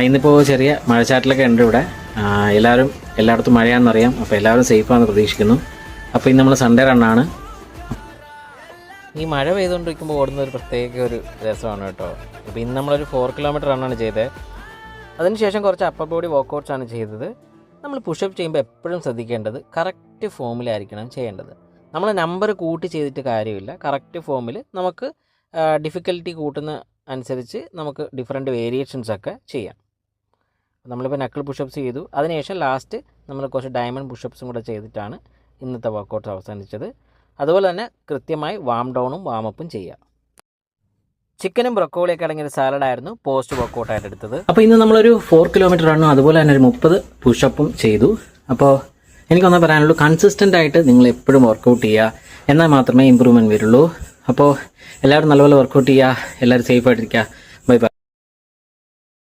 ഇന്നിപ്പോൾ ചെറിയ മഴച്ചാറ്റിലൊക്കെ ഉണ്ട് ഇവിടെ. എല്ലായിടത്തും മഴയാണെന്നറിയാം. അപ്പോൾ എല്ലാവരും സേഫാണെന്ന് പ്രതീക്ഷിക്കുന്നു. അപ്പോൾ ഇന്ന് നമ്മൾ സൺഡേ റണ്ണാണ്. ഈ മഴ പെയ്തുകൊണ്ടിരിക്കുമ്പോൾ ഓടുന്ന ഒരു പ്രത്യേക ഒരു രസമാണ് കേട്ടോ. അപ്പോൾ ഇന്ന് നമ്മളൊരു 4 കിലോമീറ്റർ റണ്ണാണ് ചെയ്തത്. അതിനുശേഷം കുറച്ച് അപ്പർ ബോഡി വർക്കൗട്ട്സാണ് ചെയ്തത്. നമ്മൾ പുഷപ്പ് ചെയ്യുമ്പോൾ എപ്പോഴും ശ്രദ്ധിക്കേണ്ടത് കറക്റ്റ് ഫോമിലായിരിക്കണം ചെയ്യേണ്ടത്. നമ്മൾ നമ്പർ കൂട്ടി ചെയ്തിട്ട് കാര്യമില്ല. കറക്റ്റ് ഫോമിൽ നമുക്ക് ഡിഫിക്കൽറ്റി കൂട്ടുന്ന അനുസരിച്ച് നമുക്ക് ഡിഫറെൻറ്റ് വേരിയേഷൻസൊക്കെ ചെയ്യാം. നമ്മളിപ്പോൾ നക്കിൾ പുഷപ്പ്സ് ചെയ്തു. അതിനുശേഷം ലാസ്റ്റ് നമ്മൾ കുറച്ച് ഡയമണ്ട് പുഷപ്പ്സും കൂടെ ചെയ്തിട്ടാണ് ഇന്നത്തെ വർക്കൗട്ട്സ് അവസാനിച്ചത്. അതുപോലെ തന്നെ കൃത്യമായി വാം ഡൗണും വാമപ്പും ചെയ്യുക. ചിക്കനും ബ്രൊക്കോളിയൊക്കെ അടങ്ങിയ ഒരു സാലഡായിരുന്നു പോസ്റ്റ് വർക്കൗട്ടായിട്ട് എടുത്തത്. അപ്പോൾ ഇന്ന് നമ്മളൊരു 4 കിലോമീറ്റർ റണ്ണും അതുപോലെ തന്നെ ഒരു 30 പുഷപ്പും ചെയ്തു. അപ്പോൾ എനിക്കൊന്ന് പറയാനുള്ളൂ, കൺസിസ്റ്റൻ്റ് ആയിട്ട് നിങ്ങൾ എപ്പോഴും വർക്കൗട്ട് ചെയ്യുക, എന്നാൽ മാത്രമേ ഇമ്പ്രൂവ്മെൻറ്റ് വരുള്ളൂ. അപ്പോൾ എല്ലാവരും നല്ലപോലെ വർക്കൗട്ട് ചെയ്യുക. എല്ലാവരും സേഫായിട്ടിരിക്കുക. Bye bye.